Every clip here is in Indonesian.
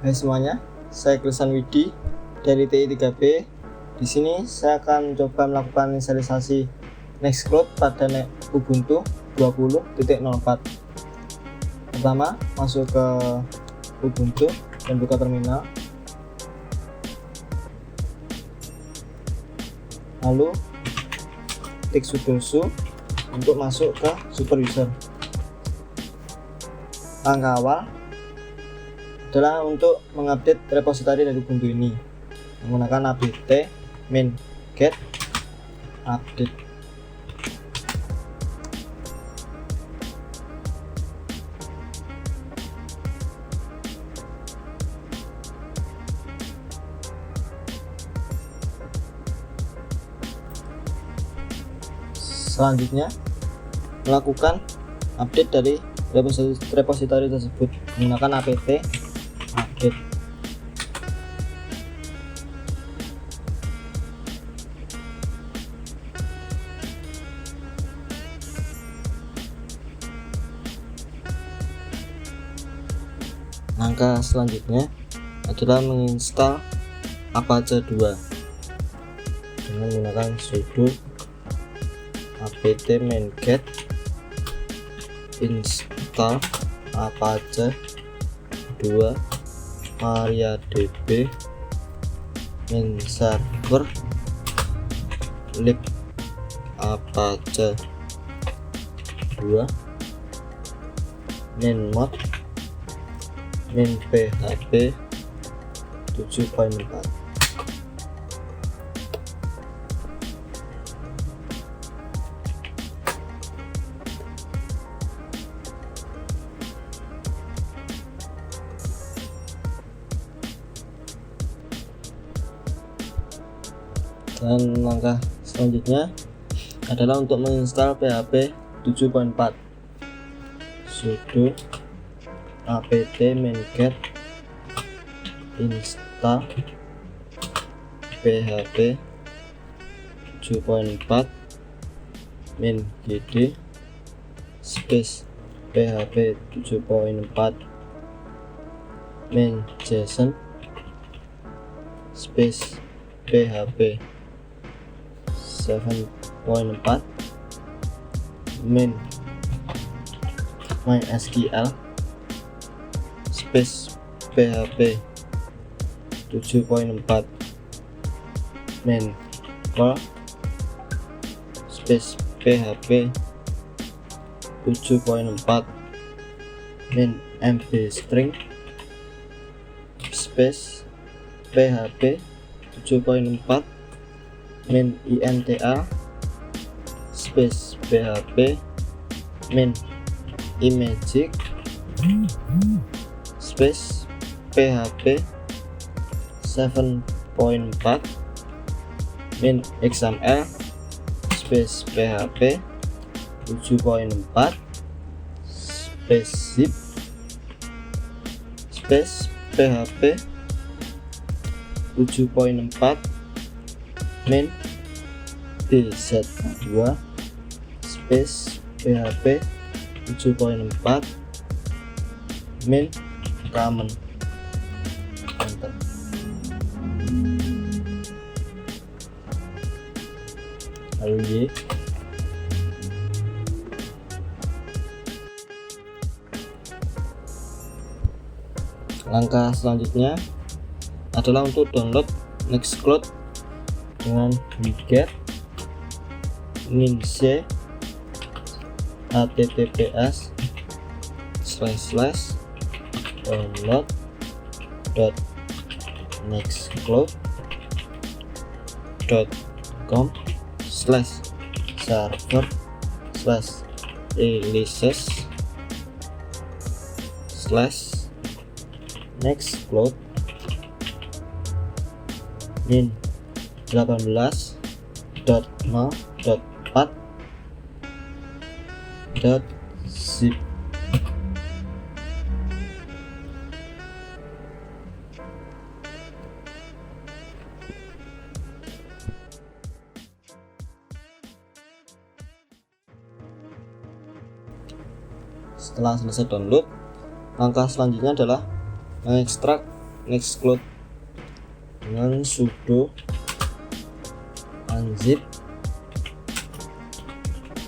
Hai semuanya, saya Cristian Widi dari TI3B. Di sini saya akan coba melakukan inisialisasi NextCloud pada Ubuntu 20.04. Pertama, masuk ke Ubuntu dan buka terminal. Lalu klik sudo su untuk masuk ke super user. Langkah awal adalah untuk mengupdate repositori dari Ubuntu ini menggunakan apt main get update. Selanjutnya melakukan update dari repositori tersebut menggunakan apt update. Langkah selanjutnya adalah menginstal Apache 2 dengan menggunakan sudo apt main get install Apache 2 mariadb main server lib Apache 2 main mod main php 7.4. Dan langkah selanjutnya adalah untuk menginstal PHP 7.4. Sudo apt main get install PHP 7.4 main gd space PHP 7.4 main json space PHP 7.4 main MySQL space PHP 7.4 main call space PHP 7.4 main mb string space PHP 7.4 main intl space PHP main imagic space PHP 7.4 main xml space PHP 7.4 space zip space PHP 7.4 main bz2 space PHP 7.4 main common. Enter. Lalu langkah selanjutnya adalah untuk download NextCloud dengan wget minc download.nextcloud.com/server/releases/nextcloud min 18.0.4.zip. Setelah selesai download, langkah selanjutnya adalah mengekstrak NextCloud dengan sudo unzip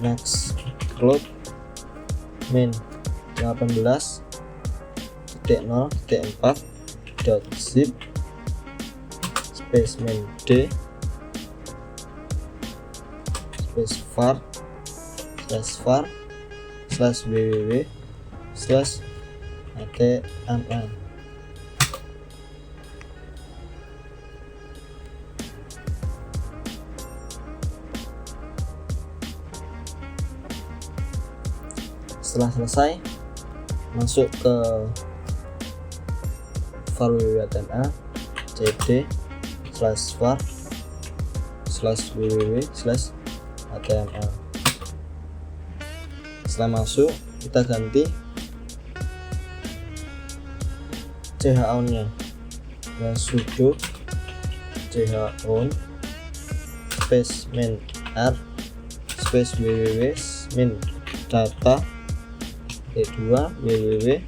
NextCloud min 18.0.4.zip space min d space var /www/html. Setelah selesai, masuk ke var www.html cd/var/www/html. Setelah masuk, kita ganti chown nya dengan sudo chown space min r space www min data e2 www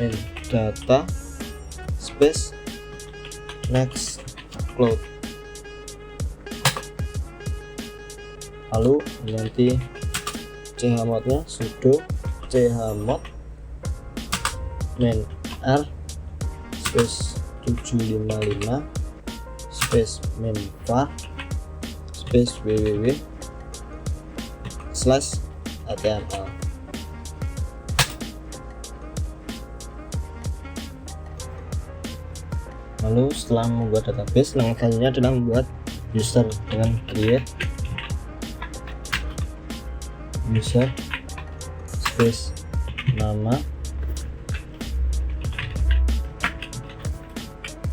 min data space NextCloud. Lalu ganti chmod nya sudo chmod min r space 755 space min var space www/html. Lalu setelah membuat database, langkah selanjutnya adalah membuat user dengan create user space nama,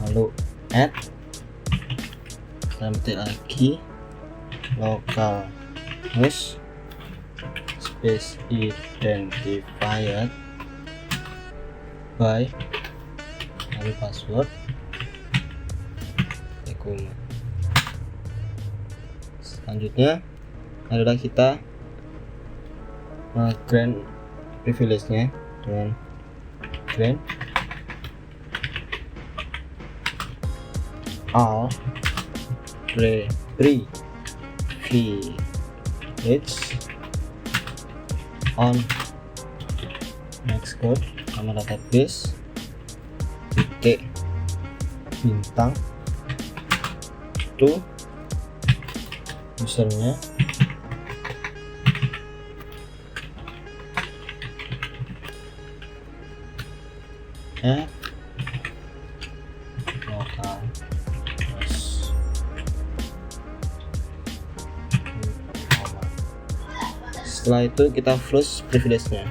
lalu add, kemudian lagi local host space identified by, lalu password. Selanjutnya adalah kita grant privilege nya dengan grant all privilege on NextCloud nama database titik bintang itu usernya lokal host. Setelah itu kita flush privilege nya,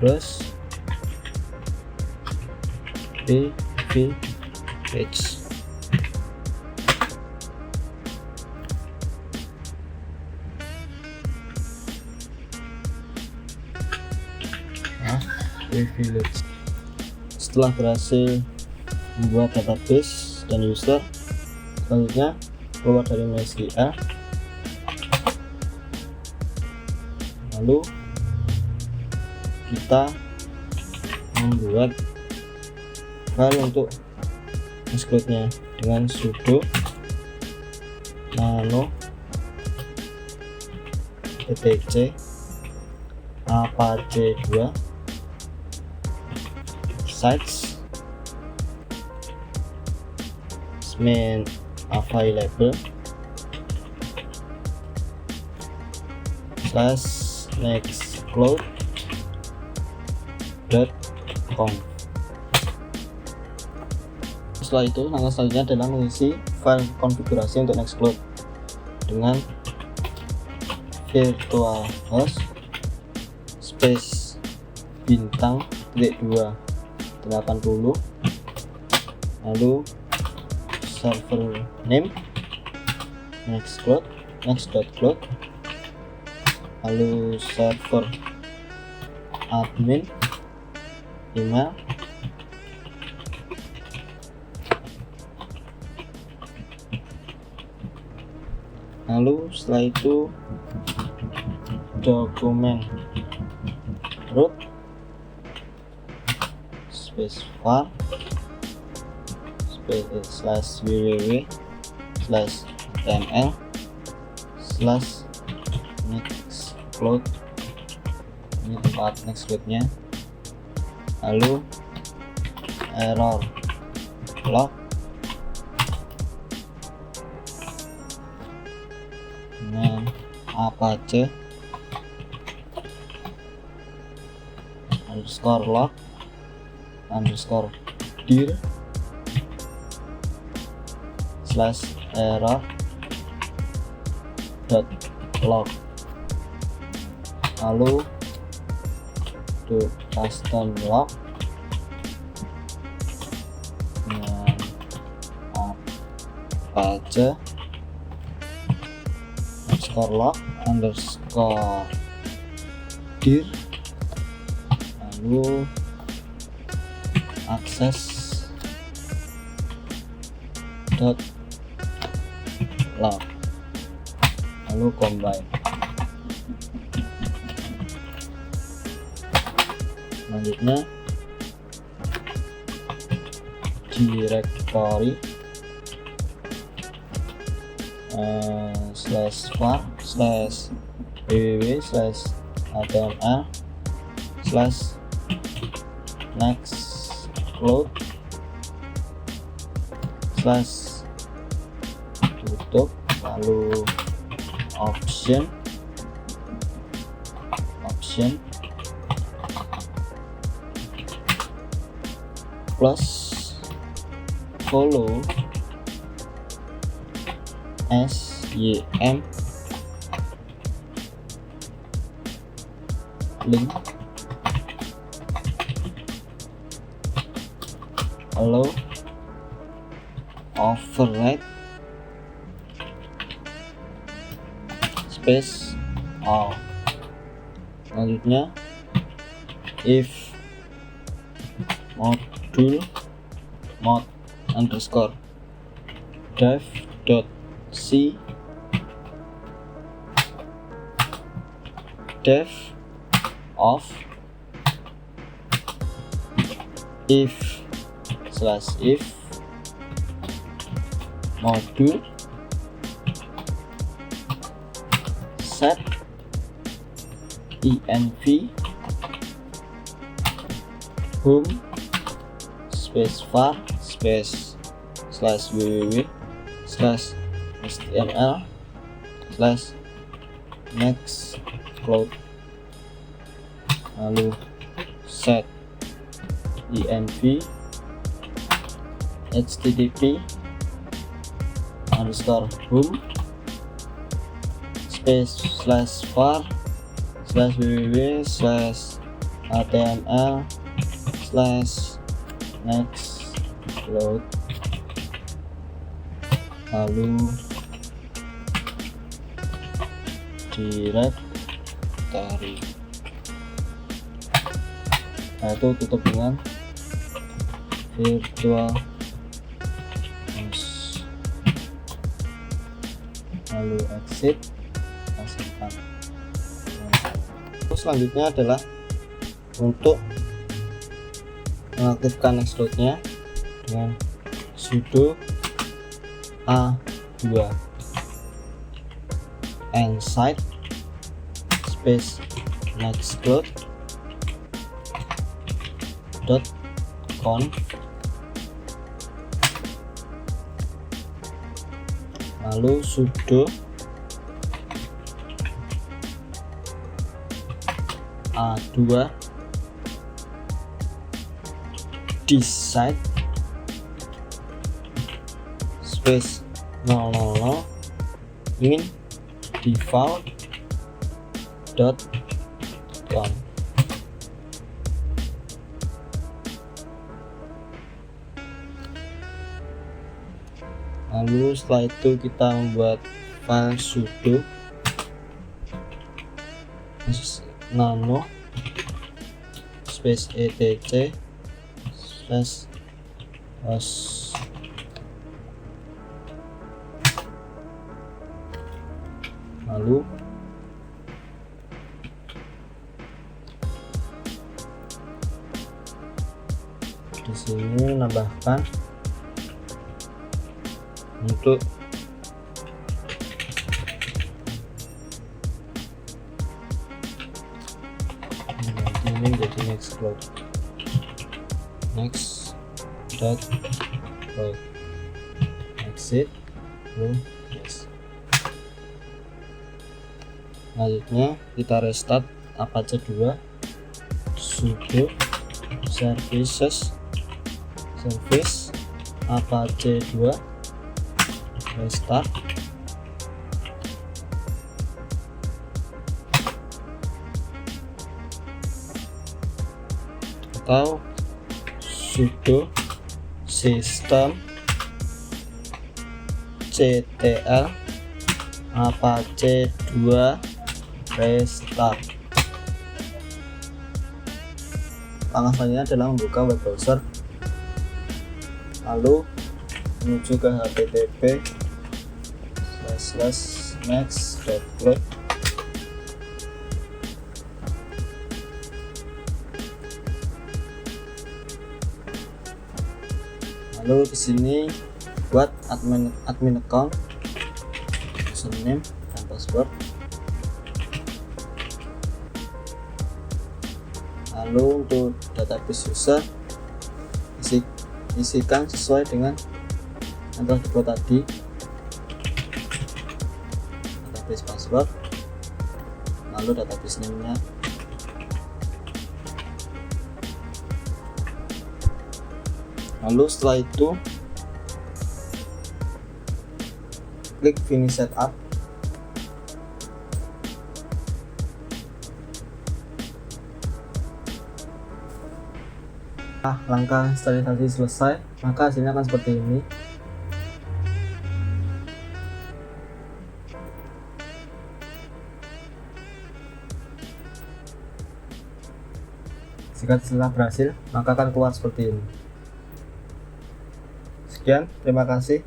flush privilege. Privilege. Setelah berhasil membuat database dan user, selanjutnya keluar dari MySQL, lalu kita membuat file untuk NextCloud nya dengan sudo nano etc apache2 sites main available /nextcloud.com. Setelah itu, langkah selanjutnya adalah mengisi file konfigurasi untuk NextCloud dengan virtual host space bintang titik 280, lalu server name next.cloud, lalu server admin, email, lalu setelah itu dokumen root space var slash www slash html slash NextCloud, ini tempat NextCloud-nya, lalu error log dengan apache underscore log underscore dir slash error dot log, lalu to custom log dengan apache underscore log underscore dir, lalu akses dot log, lalu combine. Selanjutnya directory slash var slash www slash html slash NextCloud slash tutup, lalu option plus follow sym link, allow override space all. Selanjutnya if mod underscore dev dot c dev of if module set env home space var space slash www slash html slash NextCloud, lalu set env http underscore home space slash var slash www slash html slash NextCloud, lalu directory. Nah, itu tutup dengan virtual host, lalu exit, masukkan. Terus selanjutnya adalah untuk mengaktifkan NextCloud-nya dengan sudo a2 inside space NextCloud dot conf, lalu sudo a2 decide space 000 min default dot conf. Lalu setelah itu kita membuat file sudo nano space etc slash host, lalu di sini menambahkan untuk ini menjadi NextCloud. Next.cloud exit yes. Selanjutnya kita restart Apache 2 sudo service Apache 2 restart atau sudo system ctl Apache 2 restart. Langkah selanjutnya adalah membuka web browser, lalu menuju ke http://next.cloud. Lalu di sini buat admin account, username dan password. Lalu untuk database user isikan sesuai dengan yang telah dibuat tadi, database password, lalu database name-nya. Lalu setelah itu klik finish setup. Langkah instalisasi selesai, maka hasilnya akan seperti ini. Jika setelah berhasil, maka akan keluar seperti ini. Sekian, terima kasih.